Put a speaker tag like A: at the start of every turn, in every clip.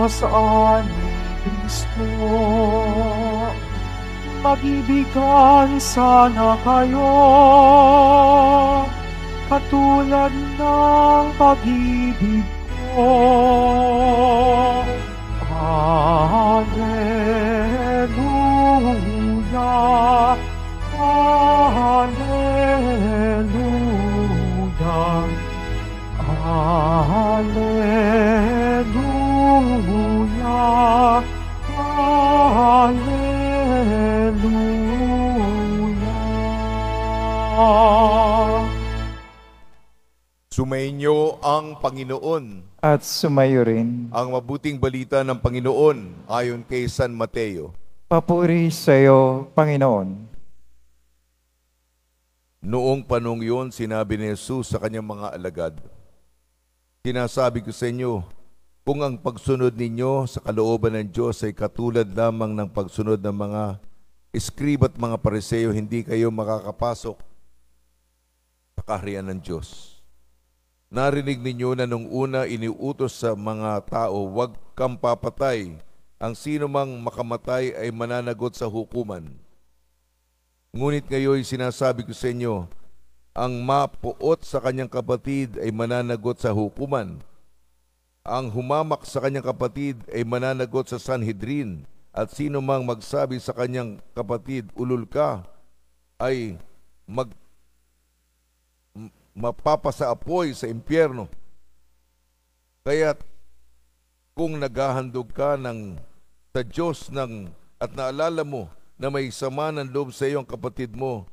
A: saan ni Kristo. Mag-ibigan sana kayo, katulad ng pag-ibig ko. Alleluia, Alleluia, Alleluia, Alleluia.
B: Sumainyo ang Panginoon.
C: At sumayo rin.
B: Ang mabuting balita ng Panginoon ayon kay San Mateo.
C: Papuri sa iyo, Panginoon.
B: Noong panong yun, sinabi ni Jesus sa kanyang mga alagad, "Sinasabi ko sa inyo, kung ang pagsunod ninyo sa kalooban ng Diyos ay katulad lamang ng pagsunod ng mga eskrib at mga pariseo, hindi kayo makakapasok sa kaharian ng Diyos. Narinig ninyo na nung una iniutos sa mga tao, huwag kang papatay. Ang sino mang makamatay ay mananagot sa hukuman. Ngunit ngayon sinasabi ko sa inyo, ang mapuot sa kanyang kapatid ay mananagot sa hukuman. Ang humamak sa kanyang kapatid ay mananagot sa Sanhedrin. At sino mang magsabi sa kanyang kapatid, ulol ka, ay mapapasaapoy sa impyerno. Kaya kung naghahandog ka sa Diyos at naalala mo na may sama ng loob sa iyong kapatid mo,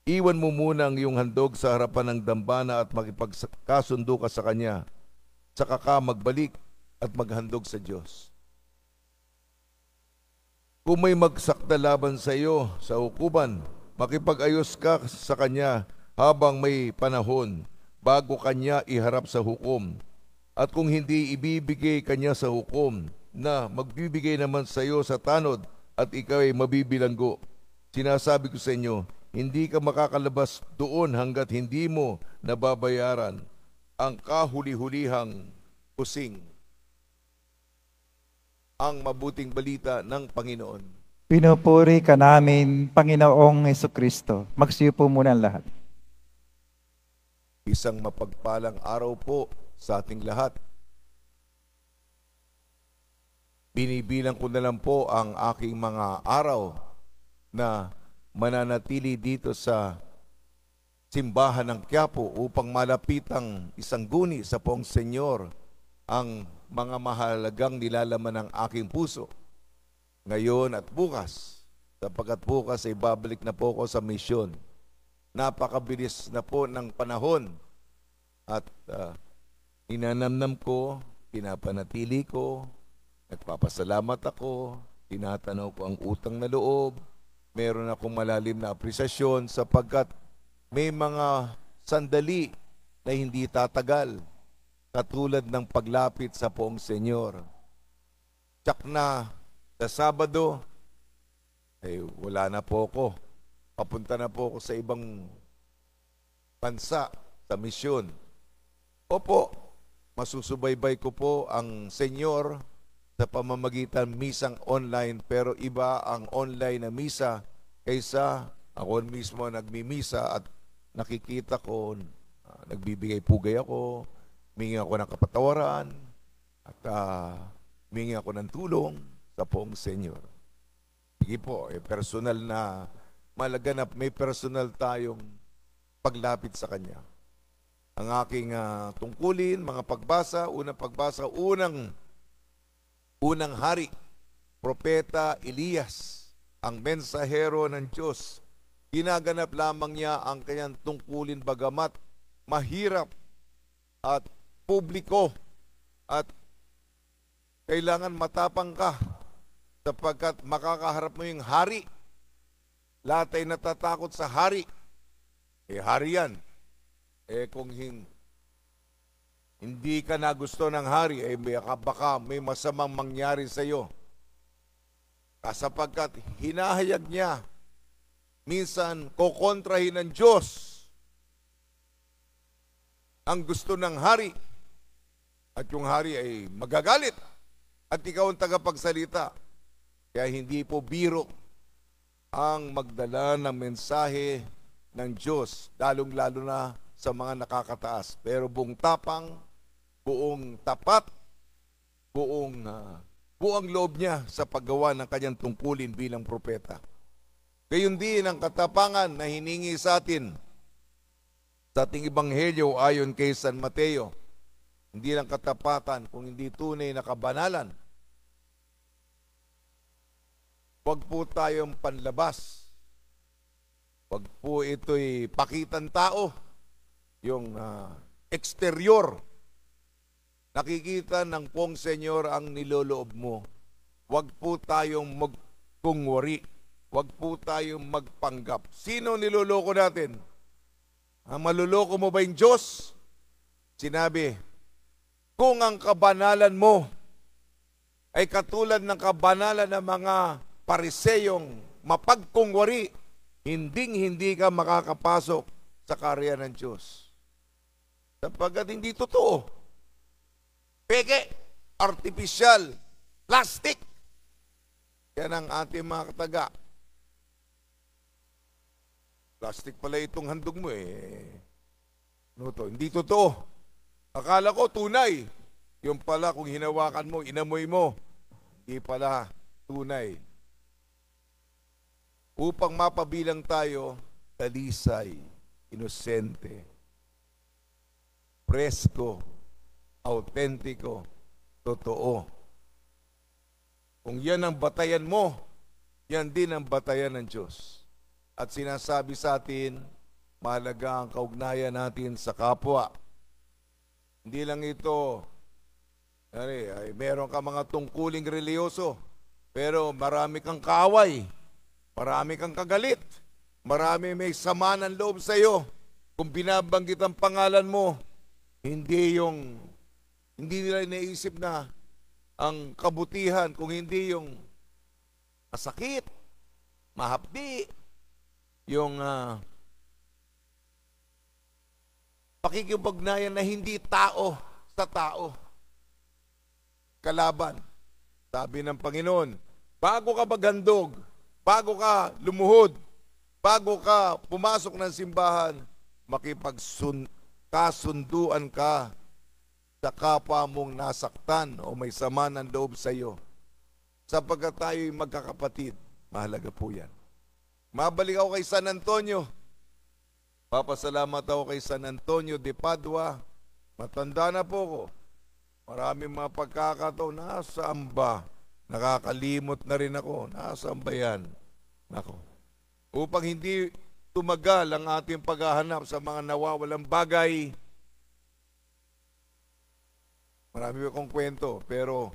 B: iwan mo muna ang iyong handog sa harapan ng dambana at makipagkasundo ka sa Kanya. Saka ka magbalik at maghandog sa Diyos. Kung may magsakta laban sa iyo sa hukuman, makipag-ayos ka sa Kanya habang may panahon bago Kanya iharap sa hukom. At kung hindi ibibigay Kanya sa hukom, na magbibigay naman sa iyo sa tanod at ikaw ay mabibilanggo. Sinasabi ko sa inyo, hindi ka makakalabas doon hanggat hindi mo nababayaran ang kahuli-hulihang kusing." Ang mabuting balita ng Panginoon.
C: Pinupuri ka namin, Panginoong Jesucristo. Magsiupo muna ang lahat.
B: Isang mapagpalang araw po sa ating lahat. Binibilang ko na lang po ang aking mga araw na mananatili dito sa simbahan ng Quiapo upang malapitang isangguni sa Poong Senyor ang mga mahalagang nilalaman ng aking puso ngayon at bukas, sapagkat bukas ay babalik na po ako sa misyon. Napakabilis na po ng panahon at inanamnam ko, pinapanatili ko, nagpapasalamat ako, tinatanaw ko ang utang na loob, meron akong malalim na apresiasyon sapagkat may mga sandali na hindi tatagal, katulad ng paglapit sa Poong Senyor. Tsak na sa Sabado, ay wala na po ako. Papunta na po ako sa ibang bansa, sa misyon. Opo, masusubaybay ko po ang Senyor sa pamamagitan misang online, pero iba ang online na misa kaysa ako mismo nagmimisa at nakikita ko, nagbibigay pugay ako, humingi ako ng kapatawaran, at humingi ako ng tulong sa Poong Senyor. Sige po, personal na malaganap, may personal tayong paglapit sa Kanya. Ang aking tungkulin, mga pagbasa, unang hari, Propeta Elias, ang mensahero ng Diyos. Ginaganap lamang niya ang kanyang tungkulin bagamat mahirap at publiko at kailangan matapang ka sapagkat makakaharap mo yung hari. Lahat ay natatakot sa hari. Hari yan. Kung hindi ka nagusto ng hari, baka may masamang mangyari sa iyo. Sapagkat hinahayag niya, minsan kokontrahin ng Diyos ang gusto ng hari. At yung hari ay magagalit. At ikaw ang tagapagsalita. Kaya hindi po biro ang magdala ng mensahe ng Diyos, lalong-lalo na sa mga nakakataas. Pero buong tapang, buong tapat, buong loob niya sa paggawa ng kanyang tungkulin bilang propeta. Gayon din ang katapangan na hiningi sa atin sa ating Ebanghelyo ayon kay San Mateo. Hindi lang katapatan, kung hindi tunay na kabanalan. Huwag po tayong panlabas. Huwag po ito'y pakitan tao. Yung eksterior. Nakikita ng pong Senyor ang niloloob mo. Huwag po tayong magkungwari. Huwag po tayong magpanggap. Sino niloloko natin? Ang maluloko mo ba yung Diyos? Sinabi, kung ang kabanalan mo ay katulad ng kabanalan ng mga Pariseyong mapagkungwari, hindi ka makakapasok sa kaharian ng Diyos. Sapagkat hindi totoo. Peke, artificial, plastic. Yan ang ating mga kataga. Plastic pala itong handog mo No to, hindi totoo. Akala ko tunay. Yung pala kung hinawakan mo, inamoy mo, hindi pala tunay. Upang mapabilang tayo, talisay, inosente, presko, autentiko, totoo. Kung yan ang batayan mo, yan din ang batayan ng Diyos. At sinasabi sa atin, mahalaga ang kaugnayan natin sa kapwa. Hindi lang ito, ay meron ka mga tungkuling reliyoso, pero marami kang kaaway, marami kang kagalit, marami may sama ng loob sa iyo. Kung binabanggit ang pangalan mo, hindi nila iniisip na ang kabutihan, kung hindi yung masakit, mahapdi, yung pakikipugnayan na hindi tao sa tao. Kalaban. Sabi ng Panginoon, bago ka maghandog, bago ka lumuhod, bago ka pumasok ng simbahan, makipagkasunduan ka sa kapwa mong nasaktan o may sama ng loob sa iyo. Sapagkat tayo'y magkakapatid, mahalaga po yan. Mabalik ako kay San Antonio. Papasalamat ako kay San Antonio de Padua. Matanda na po ko. Maraming mga pagkakataon, nasaan ba? Nakakalimot na rin ako. Nasaan ba yan? Nako. Upang hindi tumagal ang ating paghahanap sa mga nawawalang bagay, marami akong kwento, pero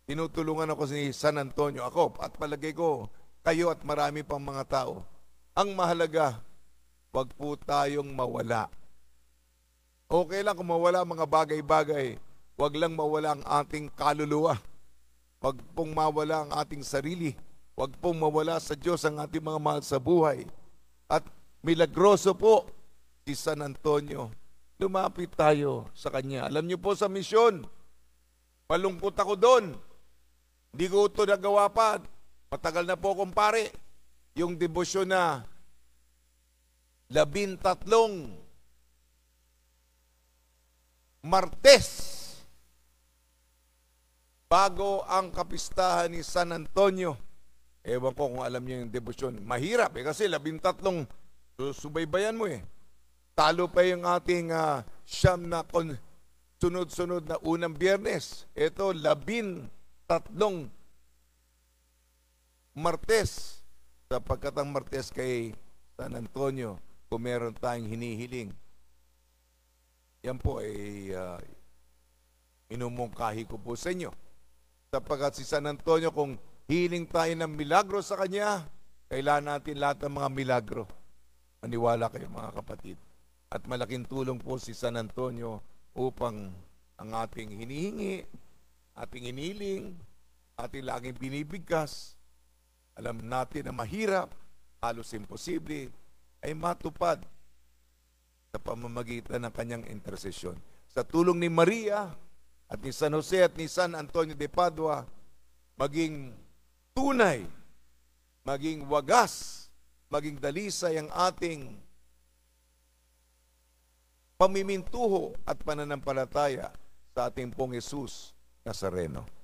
B: tinutulungan ako si San Antonio. Ako, at palagay ko, kayo at marami pang mga tao. Ang mahalaga, wag po tayong mawala. Okay lang kung mawala mga bagay-bagay. Wag lang mawala ang ating kaluluwa. Wag pong mawala ang ating sarili. Wag pong mawala sa Diyos ang ating mga mahal sa buhay. At milagroso po si San Antonio. Lumapit tayo sa kanya. Alam niyo po sa misyon, malungkot ako doon. Hindi ko ito nagawa pa. Matagal na po akong pare. Yung debosyon na 13 Martes bago ang kapistahan ni San Antonio. Ewan ko kung alam niyo yung debosyon. Mahirap kasi 13 subaybayan mo Talo pa yung ating siyam na sunod-sunod na unang Biyernes. Ito 13 Martes. Sapagkat ang Martes kay San Antonio, kung meron tayong hinihiling, yan po ay inumungkahi ko po sa inyo. Sapagkat si San Antonio, kung hiling tayo ng milagro sa kanya, kailangan natin lahat ng mga milagro. Maniwala kayo mga kapatid. At malaking tulong po si San Antonio upang ang ating hinihingi, ating iniling, ating laging binibigkas, alam natin na mahirap, halos imposible, ay matupad sa pamamagitan ng kanyang intersesyon. Sa tulong ni Maria, at ni San Jose at ni San Antonio de Padua maging tunay, maging wagas, maging dalisay ang ating pamimintuho at pananampalataya sa ating pong Jesus Nazareno.